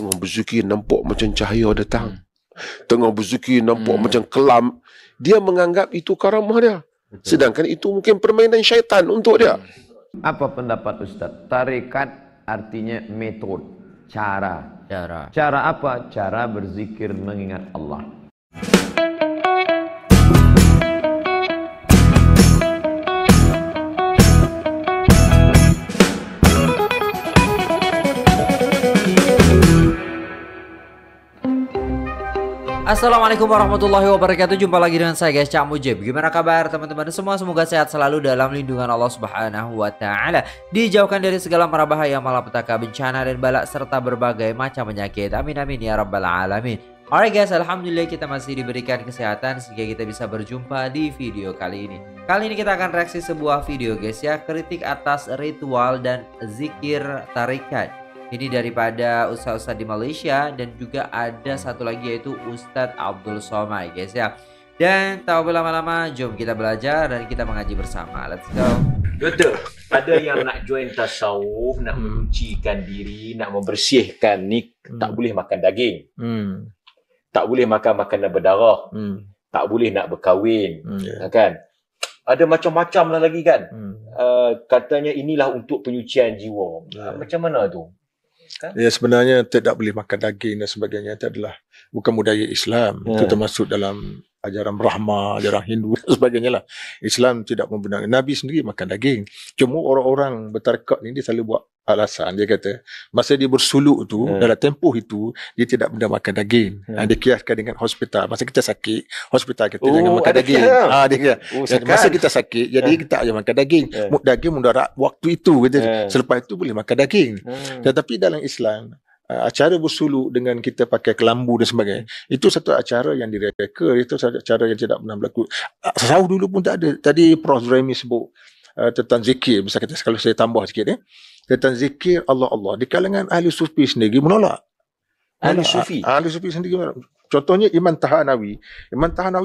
tengah berzikir nampak macam cahaya datang. Tengah berzikir nampak macam kelam. Dia menganggap itu karamah dia. Sedangkan itu mungkin permainan syaitan untuk dia. Apa pendapat Ustaz? Tarekat artinya metode, cara. Cara apa? Cara berzikir mengingat Allah. Assalamualaikum warahmatullahi wabarakatuh. Jumpa lagi dengan saya guys, Cak Mujib. Gimana kabar teman-teman semua? Semoga sehat selalu dalam lindungan Allah Subhanahu wa taala. Dijauhkan dari segala mara bahaya, malapetaka, bencana dan bala serta berbagai macam penyakit. Amin amin ya rabbal alamin. Alright guys, alhamdulillah kita masih diberikan kesehatan sehingga kita bisa berjumpa di video kali ini. Kali ini kita akan reaksi sebuah video guys ya, kritik atas ritual dan zikir tarekat. Ini daripada ustaz-ustaz di Malaysia dan juga ada satu lagi yaitu Ustadz Abdul Somad guys ya. Dan tak berlama-lama, jom kita belajar dan kita mengaji bersama. Let's go. Betul. Ada yang nak join tasawuf, nak menyucikan diri, nak membersihkan ni tak boleh makan daging. Tak boleh makan makanan berdarah. Tak boleh nak berkahwin. Kan? Ada macam-macam lah lagi kan. Katanya inilah untuk penyucian jiwa. Macam mana tu? Kan? Ya, sebenarnya tidak boleh makan daging dan sebagainya itu adalah bukan budaya Islam. Itu termasuk dalam ajaran Brahma, ajaran Hindu dan sebagainya lah. Islam tidak membenarkan. Nabi sendiri makan daging. Cuma orang-orang bertarekat ni dia selalu buat alasan. Dia kata masa dia bersuluk tu, dalam tempoh itu dia tidak benda makan daging. Dia kiaskan dengan hospital. Masa kita sakit, hospital kita jangan makan daging. Dia kira. Masa kita sakit, jadi kita aja makan daging. Daging mudarat waktu itu kata. Selepas itu boleh makan daging. Tetapi dalam Islam, acara bersuluk dengan kita pakai kelambu dan sebagainya, itu satu acara yang direka, itu satu acara yang tidak pernah berlaku. Sahur dulu pun tak ada. Tadi Prof. Zuraimi sebut tentang zikir, bisa kata kalau saya tambah sikit tentang zikir Allah di kalangan ahli sufi sendiri menolak. Ahli sufi sendiri menolak. Contohnya Imam Tahanawi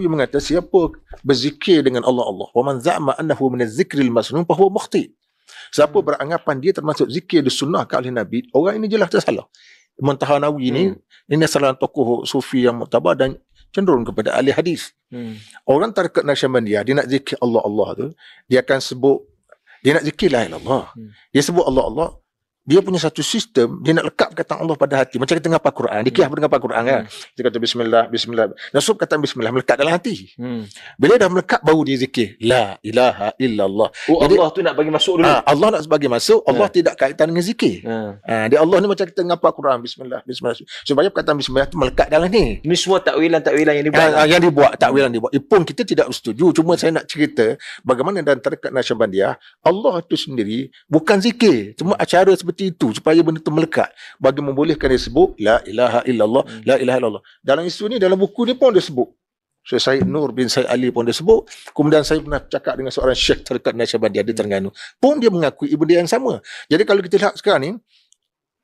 mengatakan siapa berzikir dengan Allah, wa man za'ama annahu min az-zikril masnun fa huwa mukhti. Siapa beranggapan dia termasuk zikir disunnahkan oleh Nabi, orang ini jelas tersalah. Imam Tahanawi ini salah tokoh sufi yang muktabar dan cenderung kepada ahli hadis. Orang tarekat Naqsyabandiyah, dia nak zikir Allah tu, dia akan sebut, dia nak zikir la ilaha illallah. Dia sebut Allah. Dia punya satu sistem, dia nak lekat kata Allah pada hati. Macam kita ngapal Quran, dia kira dengar Quran kan. Dia kata bismillah. Nasub kata bismillah, melekat dalam hati. Bila dah melekat baru dia zikir la ilaha illallah. Jadi, Allah tu nak bagi masuk dulu. Allah nak bagi masuk, Allah tidak kaitan dengan zikir. Dia Allah ni macam kita ngapal Quran, bismillah. Supaya perkataan bismillah tu melekat dalam ni. Ini semua takwilan yang dibuat. Yang dibuat, takwilan dibuat. Pun kita tidak setuju. Cuma saya nak cerita bagaimana dalam tarekat Naqsyabandiyah, Allah itu sendiri bukan zikir. Cuma acara seperti itu supaya benda itu melekat bagi membolehkan dia sebut la ilaha illallah, la ilaha illallah. Dalam isu ni, dalam buku ni pun dia sebut. Syekh Nur bin Said Ali pun dia sebut. Kemudian saya pernah cakap dengan seorang syekh tarekat Naqsyabandiyah di Terengganu, pun dia mengakui benda yang sama. Jadi kalau kita lihat sekarang ni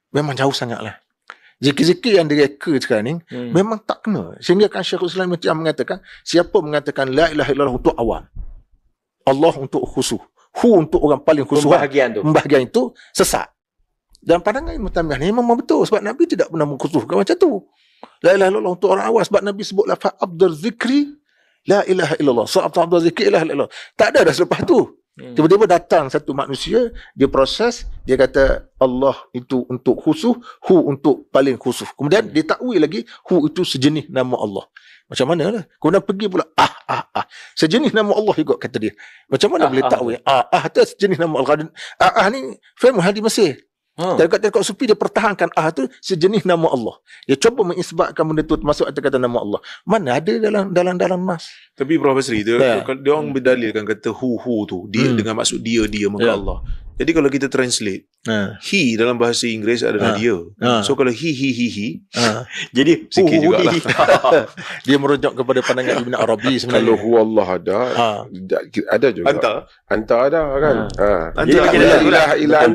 memang jauh sangatlah. Zikir-zikir yang direka sekarang ni memang tak kena. Sehingga kan Syekhul Islam mengatakan, siapa mengatakan la ilaha illallah untuk awam, Allah untuk khusyuk, untuk orang paling khusyuk, pembahagian itu sesat. Dan pandangan Ibn Taymiyah ni memang betul, sebab Nabi tidak pernah mengkhusyukkan macam tu. La ilaha illallah untuk orang awam, sebab Nabi sebut lafaz afdal zikri la ilaha illallah. So afdal zikri la ilaha illallah. Tak ada dah selepas tu. Tiba-tiba datang satu manusia, dia proses, dia kata Allah itu untuk khusyuk, untuk paling khusyuk. Kemudian dia takwil lagi, itu sejenis nama Allah. Macam mana lah? Kemudian pergi pula sejenis nama Allah juga kata dia. Macam mana boleh takwil? Tu sejenis nama Allah. Ni film hadis Mesir. Tarekat sufi dia pertahankan tu sejenis nama Allah. Dia cuba mengisbatkan benda tu masuk atas kata nama Allah. Mana ada dalam nas. Tapi Prof Basri dia orang berdalilkan kata hu tu dia dengan maksud dia maka Allah. Jadi kalau kita translate, he dalam bahasa Inggeris adalah dia. So kalau he jadi zikir jugalah. Dia merujuk kepada pandangan Ibn Arabi sebenarnya. Kalau hu Allah ada juga. Anta ada kan. La ilaha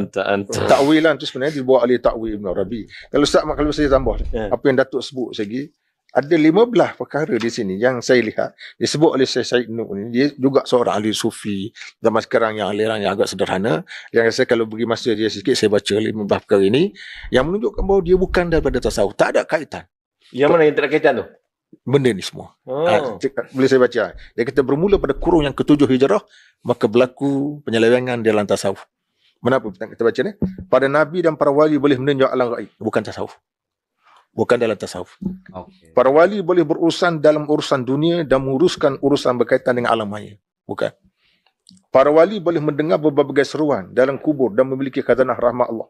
anta. Takwilan tu sebenarnya dibuat oleh takwil Ibn Arabi. Kalau saya tambah apa yang Datuk sebut lagi, Ada 15 perkara di sini yang saya lihat disebut oleh Syekh Nur ni. Dia juga seorang ahli sufi zaman sekarang yang aliran yang agak sederhana. Yang saya kalau beri masa dia sikit, saya baca 15 perkara ini yang menunjukkan bahawa dia bukan daripada tasawuf, tak ada kaitan. Yang mana yang tak ada kaitan tu? Benda ni semua. Boleh saya baca. Dia kata bermula pada kurun yang ke-7 Hijrah, maka berlaku penyelewengan di dalam tasawuf. Kenapa kita baca ni? Pada Nabi dan para wali boleh meninjau alam gaib, bukan tasawuf. Bukan dalam tasawuf. Okay. Para wali boleh berurusan dalam urusan dunia dan menguruskan urusan berkaitan dengan alam maya. Bukan. Para wali boleh mendengar berbagai seruan dalam kubur dan memiliki khazanah rahmat Allah.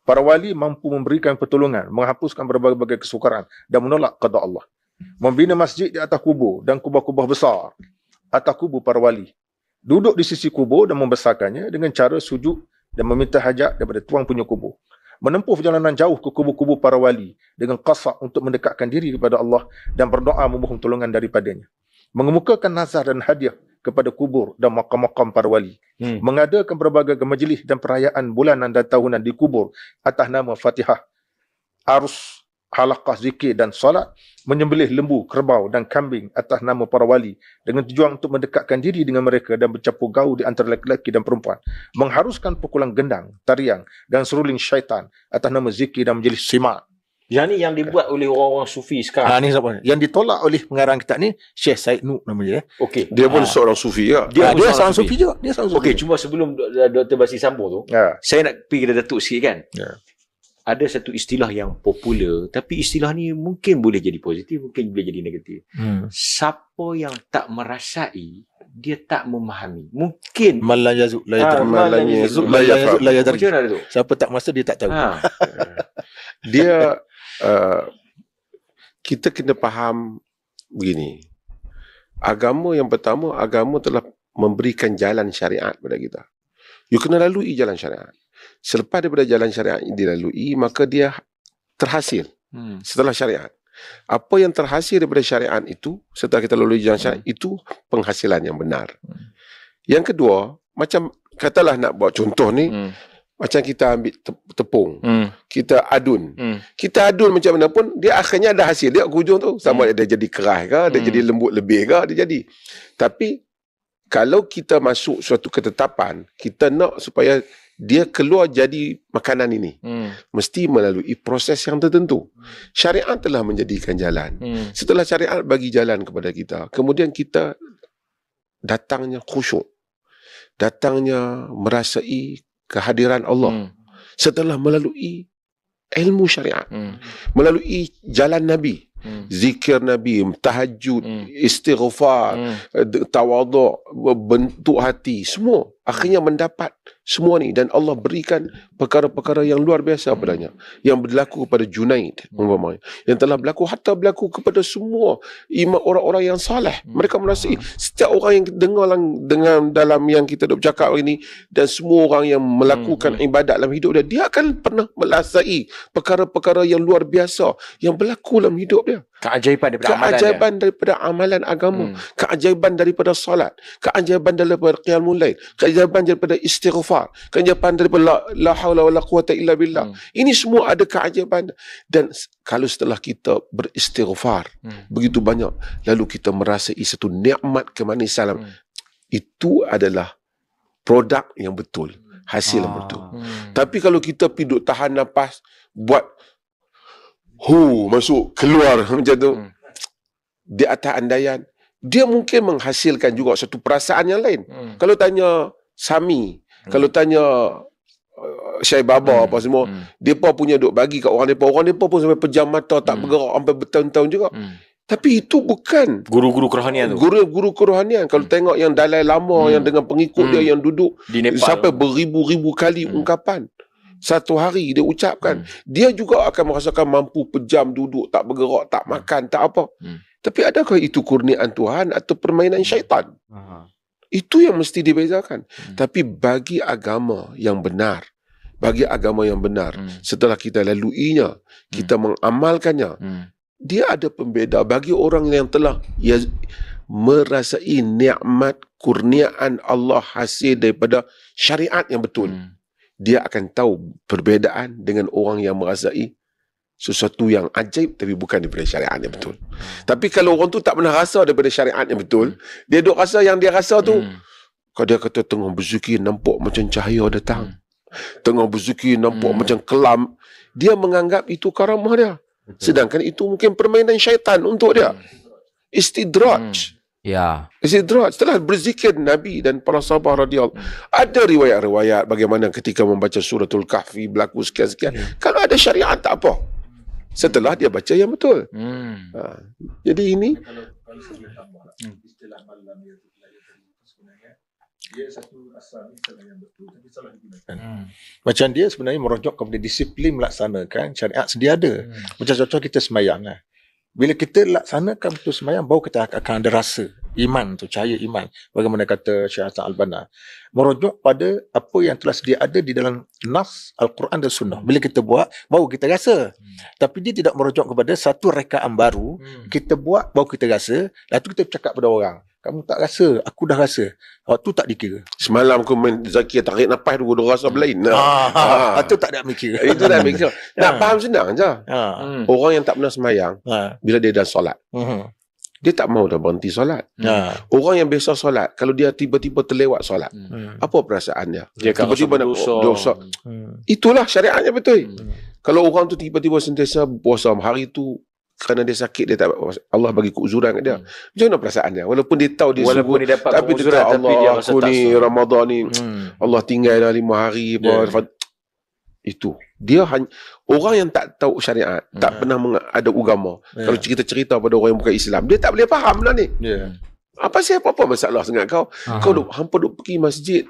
Para wali mampu memberikan pertolongan, menghapuskan berbagai kesukaran dan menolak qada Allah. Membina masjid di atas kubur dan kubah-kubah besar atas kubur para wali. Duduk di sisi kubur dan membesarkannya dengan cara sujud dan meminta hajat daripada tuan punya kubur. Menempuh perjalanan jauh ke kubur-kubur para wali dengan qasad untuk mendekatkan diri kepada Allah dan berdoa memohon tolongan daripadanya. Mengemukakan nazar dan hadiah kepada kubur dan makam-makam para wali. Mengadakan berbagai majlis dan perayaan bulanan dan tahunan di kubur atas nama Fatihah, arus, halaqah zikir dan salat. Menyembelih lembu, kerbau dan kambing atas nama para wali dengan tujuan untuk mendekatkan diri dengan mereka dan bercampur gaul di antara lelaki dan perempuan. Mengharuskan pukulan gendang, tarian dan seruling syaitan atas nama zikir dan majlis simak. Yang ni yang dibuat oleh orang-orang sufi sekarang. Ni siapa? Yang ditolak oleh pengarang kitab ni Syekh Said Nur namanya. Okey. Dia pun seorang sufi juga. Dia seorang sufi juga. Dia seorang sufi. Okey, cuma sebelum Dr. Basri sambung tu, saya nak pergi ke Datuk sikit kan. Ada satu istilah yang popular, tapi istilah ni mungkin boleh jadi positif, mungkin boleh jadi negatif. Siapa yang tak merasai, dia tak memahami. Mungkin Malan yazuk la yadri. Macam mana tu? Siapa tak masa dia tak tahu. Dia kita kena faham begini. Agama yang pertama, agama telah memberikan jalan syariat kepada kita. You kena lalui jalan syariat. Selepas daripada jalan syariat yang dilalui, maka dia terhasil setelah syariat. Apa yang terhasil daripada syariat itu, setelah kita lalui jalan syariat, itu penghasilan yang benar. Yang kedua, macam katalah nak buat contoh ni, macam kita ambil tepung, kita adun. Kita adun macam mana pun, dia akhirnya ada hasil. Dia hujung tu, sama ada jadi keras ke, dia jadi lembut lebih ke, dia jadi. Tapi, kalau kita masuk suatu ketetapan, kita nak supaya dia keluar jadi makanan ini, mesti melalui proses yang tertentu. Syariat telah menjadikan jalan. Setelah syariat bagi jalan kepada kita, kemudian kita datangnya khusyuk, datangnya merasai kehadiran Allah. Setelah melalui ilmu syariat, melalui jalan Nabi, zikir Nabi, tahajud, istighfar, tawaduk, bentuk hati, semua akhirnya mendapat semua ni, dan Allah berikan perkara-perkara yang luar biasa padanya, yang berlaku kepada Junaid umpamanya, yang telah berlaku hatta berlaku kepada semua imam orang-orang yang saleh. Mereka merasai setiap orang yang dengar dengan dalam yang kita duk bercakap ini, dan semua orang yang melakukan ibadat dalam hidup dia, dia akan pernah merasai perkara-perkara yang luar biasa yang berlaku dalam hidup dia. Keajaiban daripada amalan agama, keajaiban daripada salat, keajaiban daripada qiyamul lail, keajaiban daripada istighfar, keajaiban daripada la haula wala quwata illa billah. Ini semua ada keajaiban. Dan kalau setelah kita beristighfar begitu banyak, lalu kita merasai satu nikmat kemanisan, itu adalah produk yang betul, hasil yang betul. Tapi kalau kita pergi tahan nafas, buat masuk keluar macam tu, di atas andaian, dia mungkin menghasilkan juga satu perasaan yang lain. Kalau tanya Sami, kalau tanya Syai Baba apa semua, mereka punya duk bagi kat orang mereka pun sampai pejam mata, tak bergerak sampai bertahun-tahun juga. Tapi itu bukan guru-guru kerohanian tu. Guru-guru kerohanian. Kalau tengok yang Dalai Lama yang dengan pengikut dia yang duduk di Nepal, sampai beribu-ribu kali ungkapan satu hari dia ucapkan, dia juga akan merasakan mampu pejam duduk, tak bergerak, tak makan, tak apa. Tapi adakah itu kurniaan Tuhan atau permainan syaitan? Itu yang mesti dibezakan. Tapi bagi agama yang benar, setelah kita laluinya, kita mengamalkannya, dia ada pembeda. Bagi orang yang telah merasai nikmat kurniaan Allah hasil daripada syariat yang betul, dia akan tahu perbezaan dengan orang yang merasai sesuatu yang ajaib tapi bukan daripada syariat yang betul. Tapi kalau orang tu tak pernah rasa daripada syariat yang betul, dia duk rasa yang dia rasa tu, kalau dia kata tengah berzikir nampak macam cahaya datang, tengah berzikir nampak macam kelam, dia menganggap itu karamah dia. Sedangkan itu mungkin permainan syaitan untuk dia. Istidraj. Ya. Istidraj. Setelah berzikir Nabi dan para sahabat radhiyallahu, ada riwayat-riwayat bagaimana ketika membaca suratul Kahfi berlaku sekian-sekian. Kalau ada syariat tak apa. Setelah dia baca yang betul. Jadi ini istilah malam yang sebenarnya dia satu asal istilah yang betul tapi salah digunakan. Macam dia sebenarnya merujuk kepada disiplin melaksanakan syariat sedia ada. Macam contoh kita semayang lah. Bila kita laksanakan betul semayang, baru kita akan ada rasa iman tu, cahaya iman. Bagaimana kata Syekh Hasan Al-Banna, merujuk pada apa yang telah sedia ada di dalam nas Al-Quran dan Sunnah. Bila kita buat, baru kita rasa. Tapi dia tidak merujuk kepada satu rekaan baru. Kita buat, baru kita rasa. Lepas tu kita cakap pada orang, kamu tak rasa, aku dah rasa. Waktu tak dikira. semalam aku main zakir tarik nafas tu, dia rasa berlain. Itu tak ada mikir. Itu dah mikir. Nak faham senang je. Orang yang tak pernah semayang, bila dia dah solat, dia tak mau dah berhenti solat. Orang yang biasa solat, kalau dia tiba-tiba terlewat solat, apa perasaan dia? Dia akan tiba-tiba nak dosa. Itulah syariatnya betul. Kalau orang tu tiba-tiba sentiasa puasa hari tu kerana dia sakit, dia tak, Allah bagi keuzuran kat dia. Macam mana perasaan dia? Walaupun dia tahu dia Walaupun sungguh, dia dapat tapi dia keuzuran, tahu tapi Allah, dia rasa aku tak ni sah. Ramadan ni Allah tinggal dah 5 hari itu. Dia hanya orang yang tak tahu syariat, tak pernah ada agama. Kalau kita cerita pada orang yang bukan Islam, dia tak boleh faham lah ni. Apa apa masalah sangat kau? Kau hampa duk pergi masjid,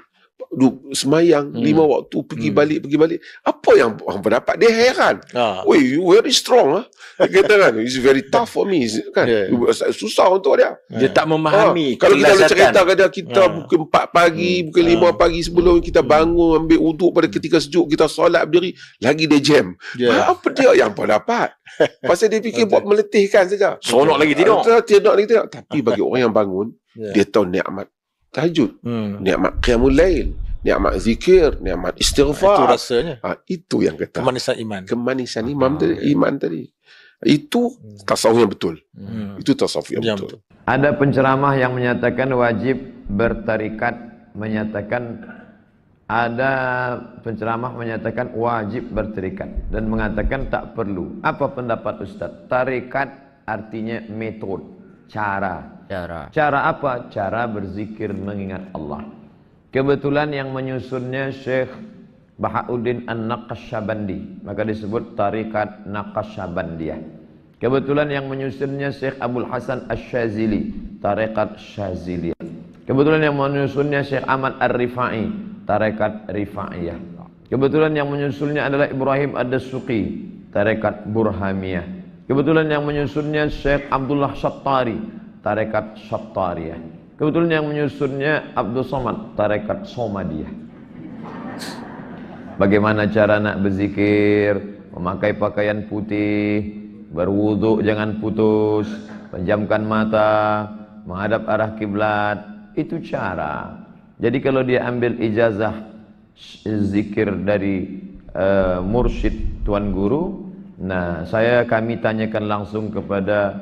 duk semayang 5 waktu, pergi balik. Apa yang hampa dapat? Dia heran. Weh, you very strong. Dia kata kan, it's very tough for me. Kan? Susah untuk dia. Dia tak memahami. Kalau kita boleh kelazatan. cerita pada kita pukul 4 pagi, pukul 5 pagi sebelum kita bangun, ambil wuduk pada ketika sejuk, kita solat berdiri, lagi dia jam. Apa dia yang apa dapat? Pasal dia fikir buat meletihkan saja. Seronok lagi tidur. Tidur lagi tidur. Tapi bagi orang yang bangun, dia tahu nikmat tahajud, nikmat qiyamul lail, nikmat zikir, nikmat istighfar. Itu rasanya. Itu yang kata Kemanisan iman. Kemanisan iman tadi. Itu tasawuf yang betul. Itu tasawuf yang betul. Ada penceramah yang menyatakan wajib bertarikat, ada penceramah menyatakan wajib bertarikat dan mengatakan tak perlu. Apa pendapat Ustaz? Tarikat artinya metode, cara. Cara apa? Cara berzikir mengingat Allah. Kebetulan yang menyusunnya Syekh Bahauddin An-Naqsyabandi, maka disebut tarikat Naqsyabandiyah. Kebetulan yang menyusunnya Syekh Abdul Hasan Asy-Syazili, tarikat Syaziliyah. Kebetulan yang menyusunnya Syekh Ahmad Ar-Rifai, tarikat Rifaiyah. Kebetulan yang menyusunnya adalah Ibrahim Ad-Dasuqi, tarikat Burhamiyah. Kebetulan yang menyusunnya Syekh Abdullah Syattari, tarikat Syattariyah. Kebetulan yang menyusunnya Abdul Somad, tarikat Somadiyah. Bagaimana cara nak berzikir? Memakai pakaian putih, berwuduk jangan putus, pejamkan mata, menghadap arah kiblat. Itu cara. Jadi kalau dia ambil ijazah zikir dari mursyid tuan guru, nah kami tanyakan langsung kepada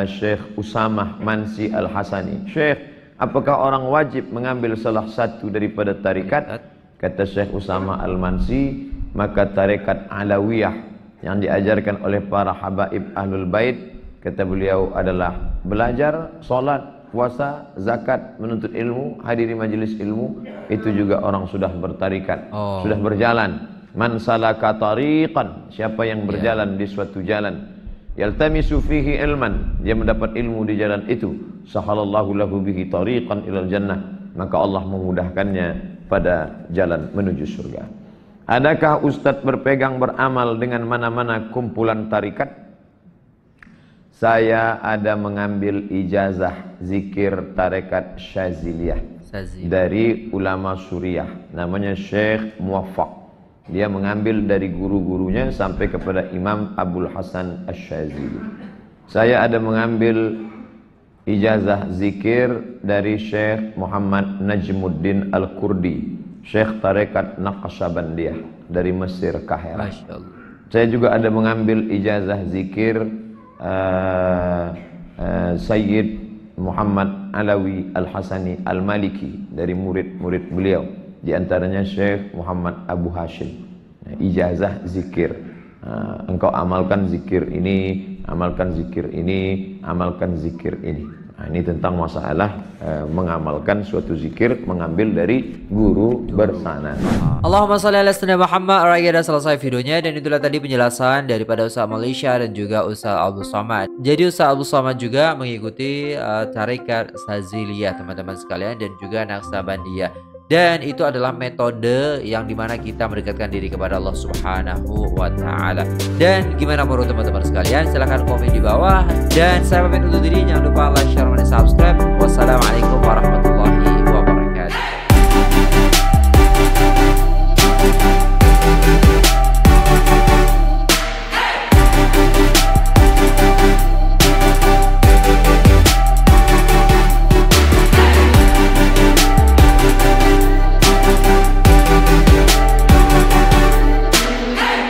Syekh Usamah Mansi Al-Hasani. Syekh, apakah orang wajib mengambil salah satu daripada tarikat? Kata Syekh Usamah Al-Mansi, maka tarikat Alawiyah yang diajarkan oleh para habaib Ahlul Bait, kata beliau adalah belajar, solat, puasa, zakat, menuntut ilmu, hadiri majelis ilmu. Itu juga orang sudah bertarikat, sudah berjalan. Man salaka tariqan, siapa yang berjalan di suatu jalan, yaltamisu fihi ilman, dia mendapat ilmu di jalan itu, sahalallahu lahu bihi tariqan ilal jannah, maka Allah memudahkannya pada jalan menuju surga. Adakah Ustadz berpegang beramal dengan mana-mana kumpulan tarikat? Saya ada mengambil ijazah zikir tarikat Syaziliyah dari ulama Suriah, namanya Syekh Muwaffaq. Dia mengambil dari guru-gurunya sampai kepada Imam Abdul Hasan Asy-Syazili. Saya ada mengambil ijazah zikir dari Syekh Muhammad Najmuddin Al-Kurdi, Syekh Tarekat Naqsyabandiyah dari Mesir, Kahirah. Saya juga ada mengambil ijazah zikir Sayyid Muhammad Alawi Al-Hasani Al-Maliki dari murid-murid beliau, di antaranya Syekh Muhammad Abu Hashim. Ijazah zikir. Engkau amalkan zikir ini, amalkan zikir ini, amalkan zikir ini. Nah, ini tentang masalah mengamalkan suatu zikir, mengambil dari guru bersana. Allahumma shalli ala sayyidina Muhammad. Alright, sudah selesai videonya, dan itulah tadi penjelasan daripada Ustaz Malaysia dan juga Ustaz Abdul Somad. Jadi Ustaz Abdul Somad juga mengikuti tarekat Saziliyah teman-teman sekalian, dan juga Naqsabandiyah. Dan itu adalah metode yang dimana kita mendekatkan diri kepada Allah Subhanahu wa Ta'ala. Dan gimana menurut teman-teman sekalian? Silahkan komen di bawah. Dan saya pamit undur diri. Jangan lupa like, share, dan subscribe. Wassalamualaikum warahmatullahi wabarakatuh.